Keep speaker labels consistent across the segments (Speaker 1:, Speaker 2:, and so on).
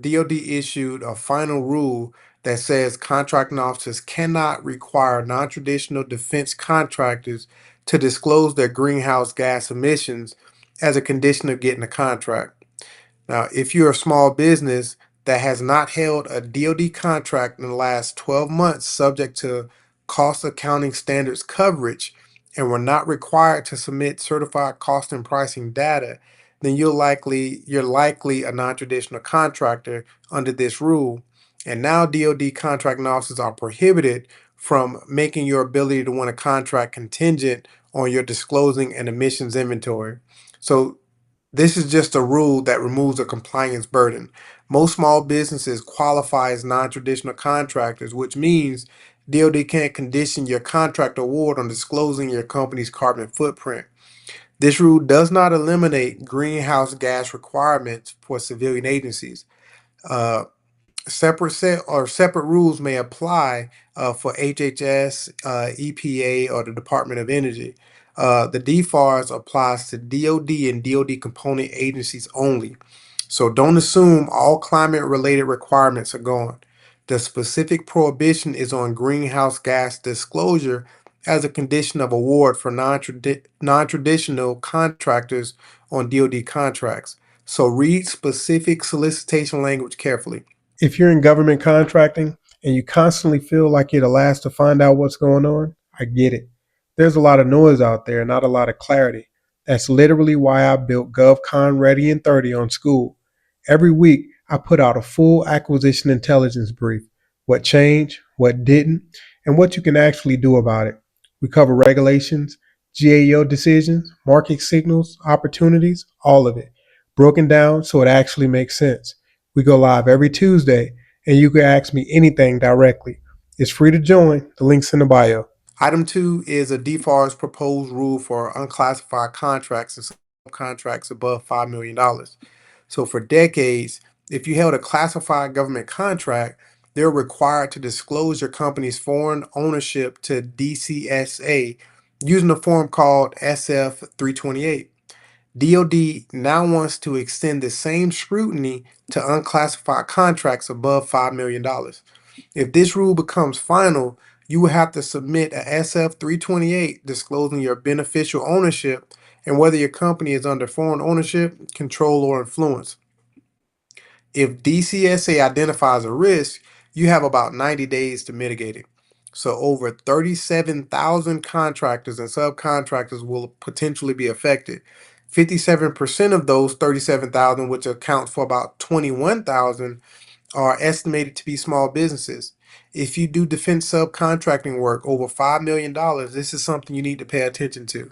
Speaker 1: DoD issued a final rule that says contracting officers cannot require non-traditional defense contractors to disclose their greenhouse gas emissions as a condition of getting a contract. Now, if you're a small business that has not held a DoD contract in the last 12 months subject to cost accounting standards coverage and were not required to submit certified cost and pricing data, then you're likely a non-traditional contractor under this rule. And now DoD contracting officers are prohibited from making your ability to win a contract contingent on your disclosing an emissions inventory. So this is just a rule that removes a compliance burden. Most small businesses qualify as non-traditional contractors, which means DoD can't condition your contract award on disclosing your company's carbon footprint. This rule does not eliminate greenhouse gas requirements for civilian agencies. Uh, separate rules may apply for HHS, EPA, or the Department of Energy. The DFARS applies to DoD and DoD component agencies only. So don't assume all climate-related requirements are gone. The specific prohibition is on greenhouse gas disclosure as a condition of award for non-traditional contractors on DoD contracts. So read specific solicitation language carefully. If you're in government contracting and you constantly feel like you're the last to find out what's going on, I get it. There's a lot of noise out there, not a lot of clarity. That's literally why I built GovCon Ready in 30 on School. Every week, I put out a full acquisition intelligence brief: what changed, what didn't, and what you can actually do about it. We cover regulations, GAO decisions, market signals, opportunities, all of it, broken down so it actually makes sense. We go live every Tuesday, and you can ask me anything directly. It's free to join. The link's in the bio. Item 2 is a DFARS proposed rule for unclassified contracts and subcontracts above $5 million. So for decades, if you held a classified government contract, they're required to disclose your company's foreign ownership to DCSA using a form called SF 328. DoD now wants to extend the same scrutiny to unclassified contracts above $5 million. If this rule becomes final, you will have to submit a SF 328 disclosing your beneficial ownership and whether your company is under foreign ownership, control, or influence. If DCSA identifies a risk, you have about 90 days to mitigate it. So over 37,000 contractors and subcontractors will potentially be affected. 57% of those 37,000, which accounts for about 21,000, are estimated to be small businesses. If you do defense subcontracting work over $5 million, this is something you need to pay attention to.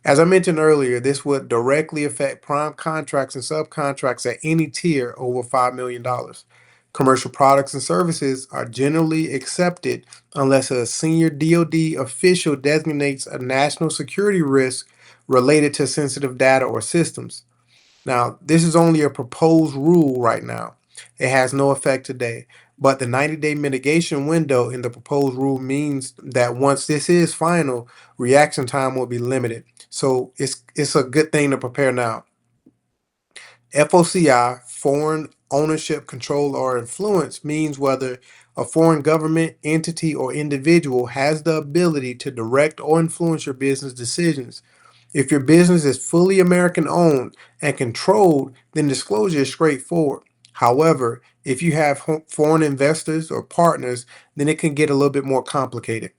Speaker 1: As I mentioned earlier, this would directly affect prime contracts and subcontracts at any tier over $5 million. Commercial products and services are generally accepted unless a senior DoD official designates a national security risk related to sensitive data or systems. Now, this is only a proposed rule right now. It has no effect today, but the 90-day mitigation window in the proposed rule means that once this is final, reaction time will be limited. So it's a good thing to prepare now. FOCI, foreign ownership, control, or influence, means whether a foreign government, entity, or individual has the ability to direct or influence your business decisions. If your business is fully American owned and controlled, then disclosure is straightforward. However, if you have foreign investors or partners, then it can get a little bit more complicated.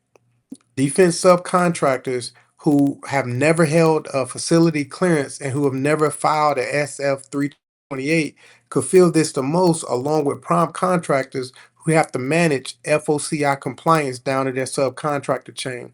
Speaker 1: Defense subcontractors who have never held a facility clearance and who have never filed a SF 328 could feel this the most, along with prime contractors who have to manage FOCI compliance down to their subcontractor chain.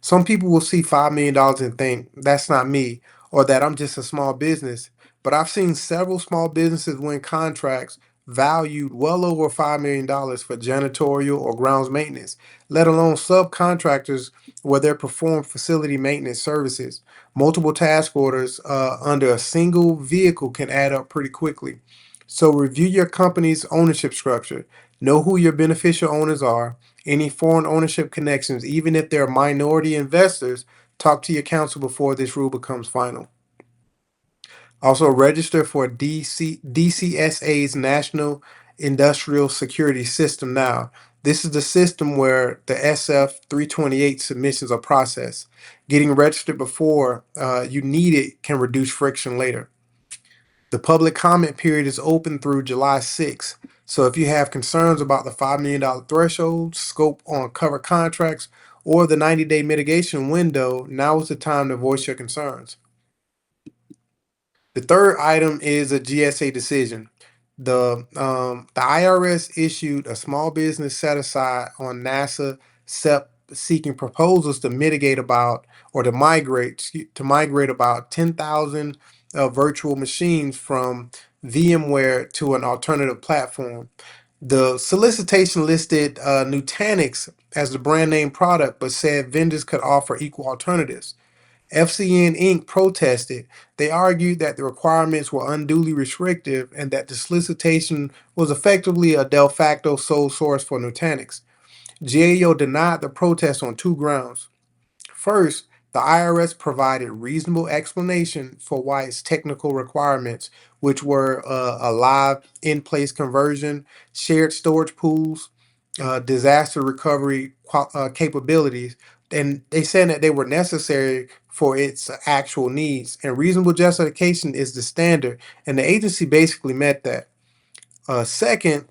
Speaker 1: Some people will see $5 million and think, that's not me, or that I'm just a small business. But I've seen several small businesses win contracts valued well over $5 million for janitorial or grounds maintenance, let alone subcontractors where they perform facility maintenance services. Multiple task orders under a single vehicle can add up pretty quickly. So review your company's ownership structure. Know who your beneficial owners are, any foreign ownership connections, even if they're minority investors. Talk to your counsel before this rule becomes final. Also, register for DCSA's National Industrial Security System now. This is the system where the SF 328 submissions are processed. Getting registered before you need it can reduce friction later. The public comment period is open through July 6th. So if you have concerns about the $5 million threshold, scope on covered contracts, or the 90-day mitigation window, now is the time to voice your concerns. The third item is a GSA decision. The IRS issued a small business set aside on NASA SEP seeking proposals to mitigate about or to migrate about 10,000 virtual machines from VMware to an alternative platform. The solicitation listed Nutanix as the brand name product, but said vendors could offer equal alternatives. FCN Inc. protested. They argued that the requirements were unduly restrictive and that the solicitation was effectively a de facto sole source for Nutanix. GAO denied the protest on two grounds. First, the IRS provided reasonable explanation for why its technical requirements, which were a live in-place conversion, shared storage pools, disaster recovery capabilities, and they said that they were necessary for its actual needs. And reasonable justification is the standard, and the agency basically met that. Second,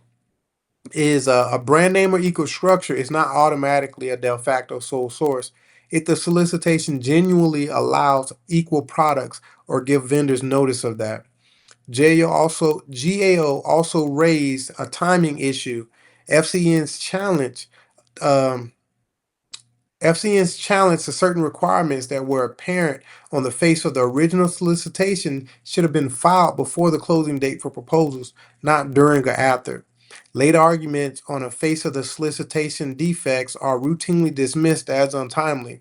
Speaker 1: is a brand name or equal structure is not automatically a de facto sole source if the solicitation genuinely allows equal products or give vendors notice of that. GAO also raised a timing issue. FCN's challenge um, FCN's challenge to certain requirements that were apparent on the face of the original solicitation should have been filed before the closing date for proposals, not during or after. Late arguments on the face of the solicitation defects are routinely dismissed as untimely.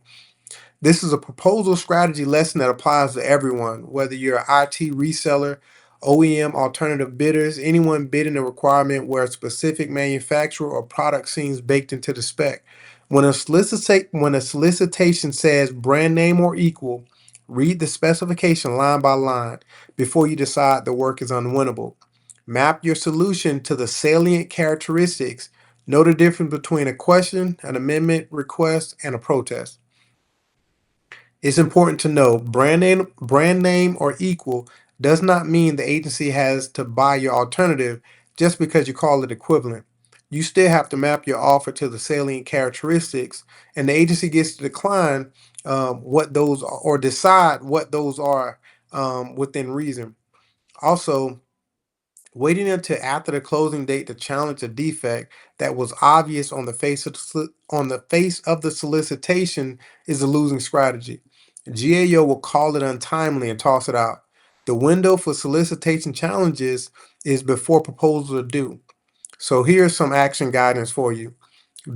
Speaker 1: This is a proposal strategy lesson that applies to everyone, whether you're an IT reseller, OEM, alternative bidders, anyone bidding a requirement where a specific manufacturer or product seems baked into the spec. When a solicitation says brand name or equal, read the specification line by line before you decide the work is unwinnable. Map your solution to the salient characteristics. Know the difference between a question, an amendment request, and a protest. It's important to know brand name or equal does not mean the agency has to buy your alternative just because you call it equivalent. You still have to map your offer to the salient characteristics, and the agency gets to decline what those are, or decide what those are within reason. Also, waiting until after the closing date to challenge a defect that was obvious on the face of the solicitation is a losing strategy. GAO will call it untimely and toss it out. The window for solicitation challenges is before proposals are due. So here's some action guidance for you.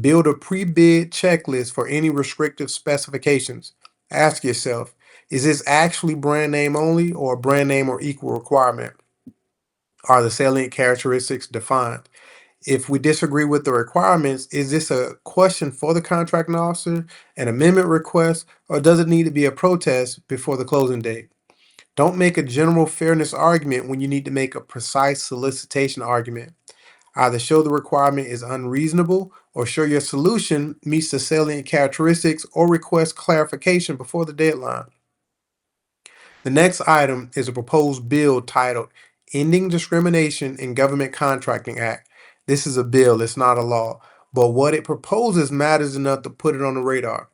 Speaker 1: Build a pre-bid checklist for any restrictive specifications. Ask yourself, is this actually brand name only or a brand name or equal requirement? Are the salient characteristics defined? If we disagree with the requirements, is this a question for the contracting officer, an amendment request, or does it need to be a protest before the closing date? Don't make a general fairness argument when you need to make a precise solicitation argument. Either show the requirement is unreasonable or show your solution meets the salient characteristics or request clarification before the deadline. The next item is a proposed bill titled Ending Discrimination in Government Contracting Act. This is a bill, it's not a law, but what it proposes matters enough to put it on the radar.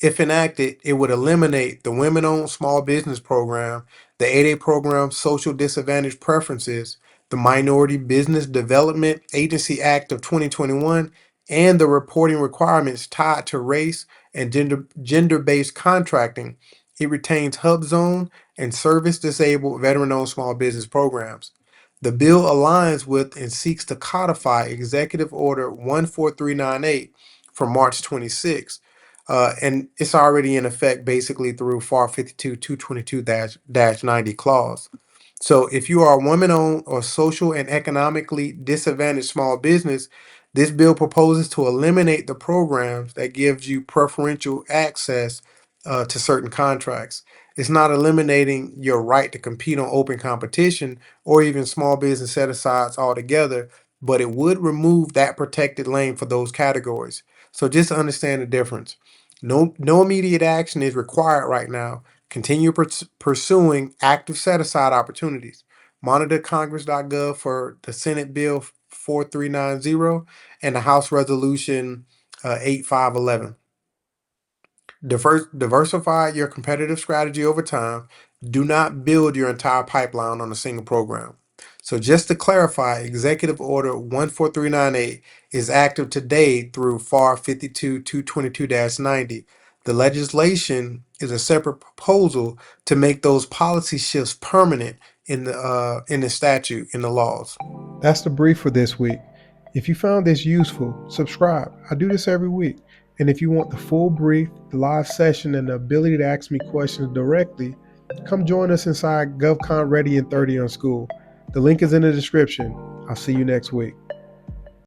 Speaker 1: If enacted, it would eliminate the Women Owned Small Business Program, the 8A Program Social Disadvantage Preferences, the Minority Business Development Agency Act of 2021, and the reporting requirements tied to race and gender-based contracting. It retains HUBZone and service disabled veteran-owned small business programs. The bill aligns with and seeks to codify Executive Order 14398 from March 26, and it's already in effect basically through FAR 52 222-90 clause. So if you are a woman-owned or social and economically disadvantaged small business, this bill proposes to eliminate the programs that gives you preferential access to certain contracts. It's not eliminating your right to compete on open competition or even small business set-asides altogether, but it would remove that protected lane for those categories. So just to understand the difference. No immediate action is required right now. Continue pursuing active set-aside opportunities. Monitor congress.gov for the Senate Bill 4390 and the House Resolution 8511. Diversify your competitive strategy over time. Do not build your entire pipeline on a single program. So just to clarify, Executive Order 14398 is active today through FAR 52-222-90. The legislation is a separate proposal to make those policy shifts permanent in the statute, in the laws. That's the brief for this week. If you found this useful, subscribe. I do this every week. And if you want the full brief, the live session, and the ability to ask me questions directly, come join us inside GovCon Ready in 30 on School. The link is in the description. I'll see you next week.